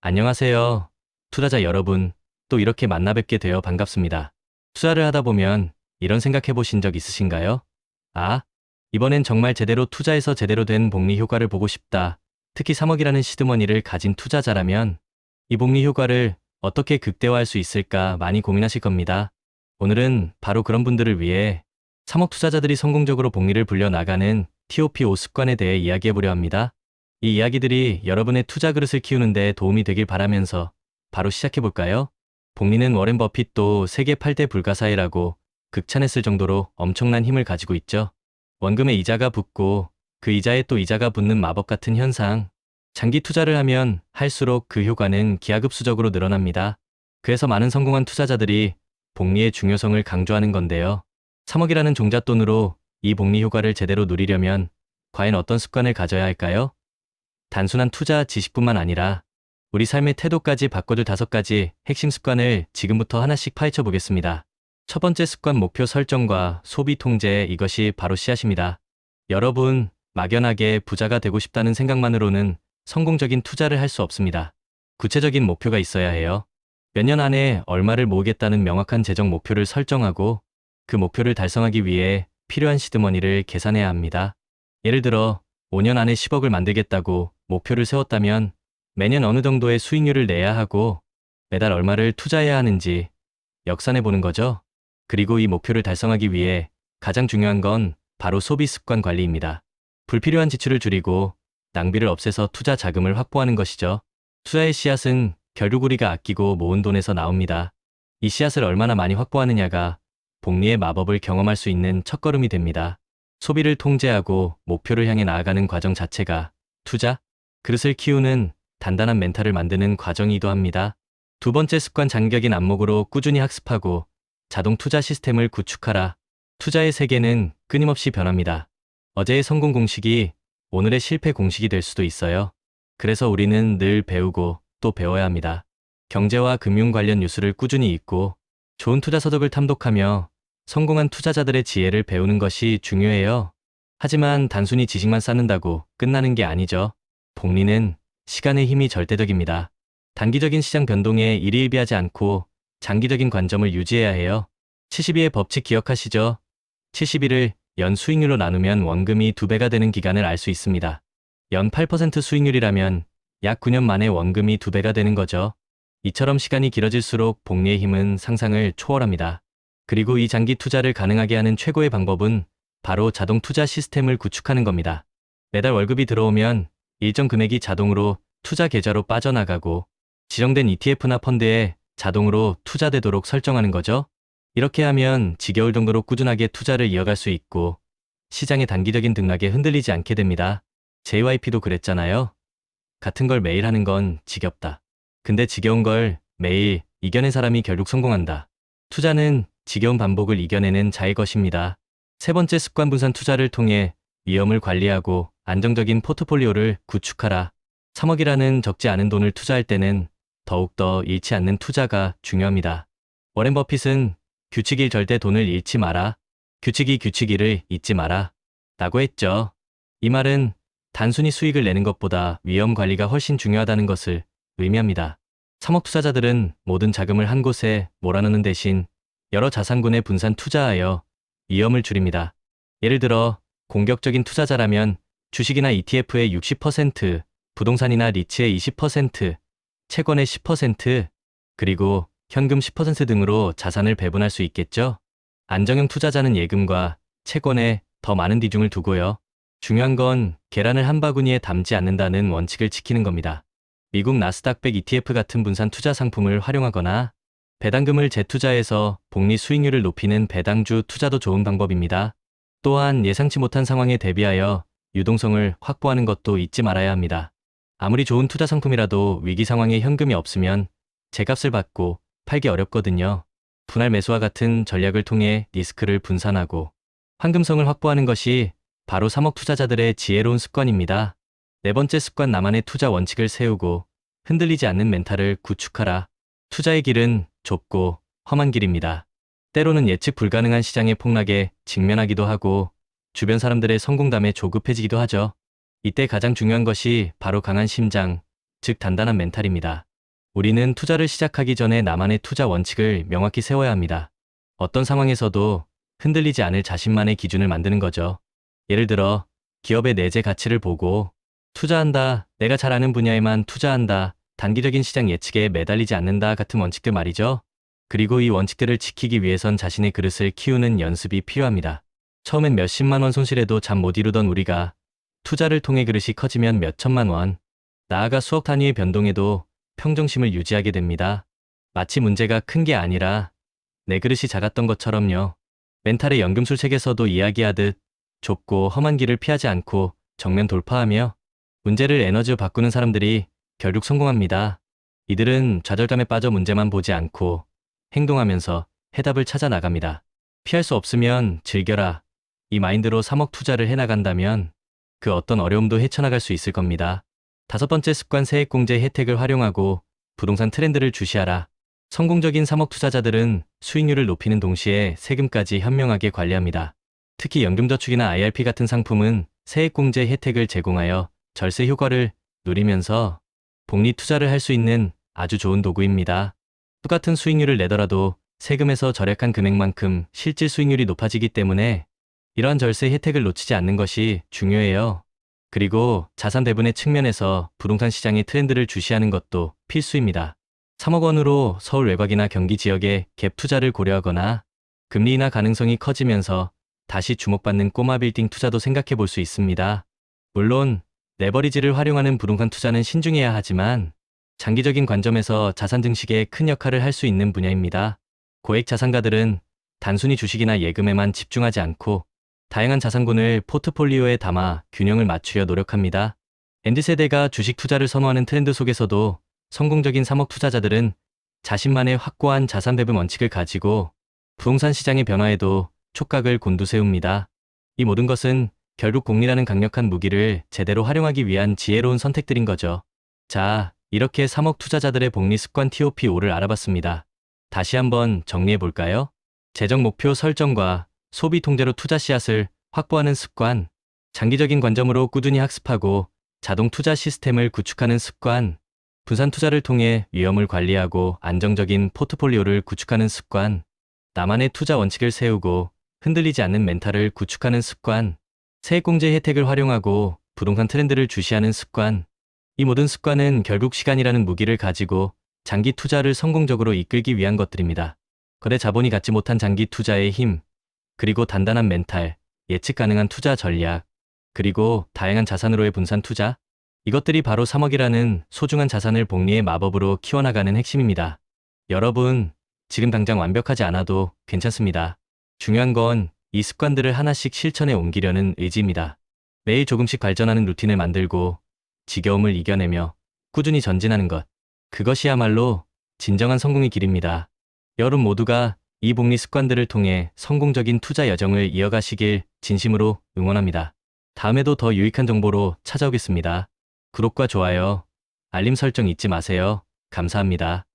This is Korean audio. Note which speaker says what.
Speaker 1: 안녕하세요. 투자자 여러분, 또 이렇게 만나 뵙게 되어 반갑습니다. 투자를 하다 보면 이런 생각해 보신 적 있으신가요? 아, 이번엔 정말 제대로 투자해서 제대로 된 복리 효과를 보고 싶다. 특히 3억이라는 시드머니를 가진 투자자라면 이 복리 효과를 어떻게 극대화할 수 있을까 많이 고민하실 겁니다. 오늘은 바로 그런 분들을 위해 3억 투자자들이 성공적으로 복리를 불려나가는 TOP5 습관에 대해 이야기해 보려 합니다. 이 이야기들이 여러분의 투자 그릇을 키우는 데 도움이 되길 바라면서 바로 시작해 볼까요? 복리는 워렌 버핏도 세계 8대 불가사의라고 극찬했을 정도로 엄청난 힘을 가지고 있죠. 원금에 이자가 붙고 그 이자에 또 이자가 붙는 마법 같은 현상. 장기 투자를 하면 할수록 그 효과는 기하급수적으로 늘어납니다. 그래서 많은 성공한 투자자들이 복리의 중요성을 강조하는 건데요. 3억이라는 종잣돈으로 이 복리 효과를 제대로 누리려면 과연 어떤 습관을 가져야 할까요? 단순한 투자 지식뿐만 아니라 우리 삶의 태도까지 바꿔줄 5가지 핵심 습관을 지금부터 하나씩 파헤쳐 보겠습니다. 첫 번째 습관 목표 설정과 소비 통제, 이것이 바로 씨앗입니다. 여러분, 막연하게 부자가 되고 싶다는 생각만으로는 성공적인 투자를 할 수 없습니다. 구체적인 목표가 있어야 해요. 몇 년 안에 얼마를 모으겠다는 명확한 재정 목표를 설정하고 그 목표를 달성하기 위해 필요한 시드머니를 계산해야 합니다. 예를 들어 5년 안에 10억을 만들겠다고 목표를 세웠다면 매년 어느 정도의 수익률을 내야 하고 매달 얼마를 투자해야 하는지 역산해 보는 거죠. 그리고 이 목표를 달성하기 위해 가장 중요한 건 바로 소비 습관 관리입니다. 불필요한 지출을 줄이고 낭비를 없애서 투자 자금을 확보하는 것이죠. 투자의 씨앗은 결국 우리가 아끼고 모은 돈에서 나옵니다. 이 씨앗을 얼마나 많이 확보하느냐가 복리의 마법을 경험할 수 있는 첫걸음이 됩니다. 소비를 통제하고 목표를 향해 나아가는 과정 자체가 투자 그릇을 키우는 단단한 멘탈을 만드는 과정이기도 합니다. 두 번째 습관, 장기적인 안목으로 꾸준히 학습하고 자동 투자 시스템을 구축하라. 투자의 세계는 끊임없이 변합니다. 어제의 성공 공식이 오늘의 실패 공식이 될 수도 있어요. 그래서 우리는 늘 배우고 또 배워야 합니다. 경제와 금융 관련 뉴스를 꾸준히 읽고 좋은 투자 서적을 탐독하며 성공한 투자자들의 지혜를 배우는 것이 중요해요. 하지만 단순히 지식만 쌓는다고 끝나는 게 아니죠. 복리는 시간의 힘이 절대적입니다. 단기적인 시장 변동에 일희일비하지 않고 장기적인 관점을 유지해야 해요. 72의 법칙 기억하시죠? 71을 연 수익률로 나누면 원금이 2배가 되는 기간을 알 수 있습니다. 연 8% 수익률이라면 약 9년 만에 원금이 2배가 되는 거죠. 이처럼 시간이 길어질수록 복리의 힘은 상상을 초월합니다. 그리고 이 장기 투자를 가능하게 하는 최고의 방법은 바로 자동 투자 시스템을 구축하는 겁니다. 매달 월급이 들어오면 일정 금액이 자동으로 투자 계좌로 빠져나가고 지정된 ETF나 펀드에 자동으로 투자되도록 설정하는 거죠. 이렇게 하면 지겨울 정도로 꾸준하게 투자를 이어갈 수 있고 시장의 단기적인 등락에 흔들리지 않게 됩니다. JYP도 그랬잖아요. 같은 걸 매일 하는 건 지겹다. 근데 지겨운 걸 매일 이겨낸 사람이 결국 성공한다. 투자는 지겨운 반복을 이겨내는 자의 것입니다. 세 번째 습관, 분산 투자를 통해 위험을 관리하고 안정적인 포트폴리오를 구축하라. 3억이라는 적지 않은 돈을 투자할 때는 더욱더 잃지 않는 투자가 중요합니다. 워렌 버핏은 규칙이 절대 돈을 잃지 마라. 규칙이를 잊지 마라. 라고 했죠. 이 말은 단순히 수익을 내는 것보다 위험 관리가 훨씬 중요하다는 것을 의미합니다. 3억 투자자들은 모든 자금을 한 곳에 몰아넣는 대신 여러 자산군에 분산 투자하여 위험을 줄입니다. 예를 들어 공격적인 투자자라면 주식이나 ETF의 60%, 부동산이나 리츠의 20%, 채권의 10%, 그리고 현금 10% 등으로 자산을 배분할 수 있겠죠? 안정형 투자자는 예금과 채권에 더 많은 비중을 두고요. 중요한 건 계란을 한 바구니에 담지 않는다는 원칙을 지키는 겁니다. 미국 나스닥 100 ETF 같은 분산 투자 상품을 활용하거나 배당금을 재투자해서 복리 수익률을 높이는 배당주 투자도 좋은 방법입니다. 또한 예상치 못한 상황에 대비하여 유동성을 확보하는 것도 잊지 말아야 합니다. 아무리 좋은 투자 상품이라도 위기 상황에 현금이 없으면 제값을 받고 팔기 어렵거든요. 분할 매수와 같은 전략을 통해 리스크를 분산하고 황금성을 확보하는 것이 바로 3억 투자자들의 지혜로운 습관입니다. 네 번째 습관, 나만의 투자 원칙을 세우고 흔들리지 않는 멘탈을 구축하라. 투자의 길은 좁고 험한 길입니다. 때로는 예측 불가능한 시장의 폭락에 직면하기도 하고 주변 사람들의 성공담에 조급해지기도 하죠. 이때 가장 중요한 것이 바로 강한 심장, 즉 단단한 멘탈입니다. 우리는 투자를 시작하기 전에 나만의 투자 원칙을 명확히 세워야 합니다. 어떤 상황에서도 흔들리지 않을 자신만의 기준을 만드는 거죠. 예를 들어 기업의 내재 가치를 보고 투자한다, 내가 잘 아는 분야에만 투자한다, 단기적인 시장 예측에 매달리지 않는다 같은 원칙들 말이죠. 그리고 이 원칙들을 지키기 위해선 자신의 그릇을 키우는 연습이 필요합니다. 처음엔 몇십만 원 손실해도 잠 못 이루던 우리가 투자를 통해 그릇이 커지면 몇천만 원, 나아가 수억 단위의 변동에도 평정심을 유지하게 됩니다. 마치 문제가 큰 게 아니라 내 그릇이 작았던 것처럼요. 멘탈의 연금술 책에서도 이야기하듯 좁고 험한 길을 피하지 않고 정면 돌파하며 문제를 에너지로 바꾸는 사람들이 결국 성공합니다. 이들은 좌절감에 빠져 문제만 보지 않고 행동하면서 해답을 찾아 나갑니다. 피할 수 없으면 즐겨라. 이 마인드로 3억 투자를 해나간다면 그 어떤 어려움도 헤쳐나갈 수 있을 겁니다. 5번째 습관, 세액공제 혜택을 활용하고 부동산 트렌드를 주시하라. 성공적인 3억 투자자들은 수익률을 높이는 동시에 세금까지 현명하게 관리합니다. 특히 연금저축이나 IRP 같은 상품은 세액공제 혜택을 제공하여 절세 효과를 누리면서 복리 투자를 할 수 있는 아주 좋은 도구입니다. 똑같은 수익률을 내더라도 세금에서 절약한 금액만큼 실질 수익률이 높아지기 때문에 이러한 절세 혜택을 놓치지 않는 것이 중요해요. 그리고 자산 배분의 측면에서 부동산 시장의 트렌드를 주시하는 것도 필수입니다. 3억 원으로 서울 외곽이나 경기 지역에 갭 투자를 고려하거나 금리 인하 가능성이 커지면서 다시 주목받는 꼬마 빌딩 투자도 생각해 볼 수 있습니다. 물론 레버리지를 활용하는 부동산 투자는 신중해야 하지만 장기적인 관점에서 자산 증식에 큰 역할을 할 수 있는 분야입니다. 고액 자산가들은 단순히 주식이나 예금에만 집중하지 않고 다양한 자산군을 포트폴리오에 담아 균형을 맞추려 노력합니다. MZ세대가 주식 투자를 선호하는 트렌드 속에서도 성공적인 3억 투자자들은 자신만의 확고한 자산 배분 원칙을 가지고 부동산 시장의 변화에도 촉각을 곤두세웁니다. 이 모든 것은 결국 복리라는 강력한 무기를 제대로 활용하기 위한 지혜로운 선택들인 거죠. 자, 이렇게 3억 투자자들의 복리 습관 TOP5를 알아봤습니다. 다시 한번 정리해 볼까요? 재정 목표 설정과 소비 통제로 투자 씨앗을 확보하는 습관, 장기적인 관점으로 꾸준히 학습하고 자동 투자 시스템을 구축하는 습관, 분산 투자를 통해 위험을 관리하고 안정적인 포트폴리오를 구축하는 습관, 나만의 투자 원칙을 세우고 흔들리지 않는 멘탈을 구축하는 습관, 세액공제 혜택을 활용하고 부동산 트렌드를 주시하는 습관, 이 모든 습관은 결국 시간이라는 무기를 가지고 장기 투자를 성공적으로 이끌기 위한 것들입니다. 거래 자본이 갖지 못한 장기 투자의 힘, 그리고 단단한 멘탈, 예측 가능한 투자 전략, 그리고 다양한 자산으로의 분산 투자, 이것들이 바로 3억이라는 소중한 자산을 복리의 마법으로 키워나가는 핵심입니다. 여러분, 지금 당장 완벽하지 않아도 괜찮습니다. 중요한 건 이 습관들을 하나씩 실천에 옮기려는 의지입니다. 매일 조금씩 발전하는 루틴을 만들고 지겨움을 이겨내며 꾸준히 전진하는 것, 그것이야말로 진정한 성공의 길입니다. 여러분 모두가 이 복리 습관들을 통해 성공적인 투자 여정을 이어가시길 진심으로 응원합니다. 다음에도 더 유익한 정보로 찾아오겠습니다. 구독과 좋아요, 알림 설정 잊지 마세요. 감사합니다.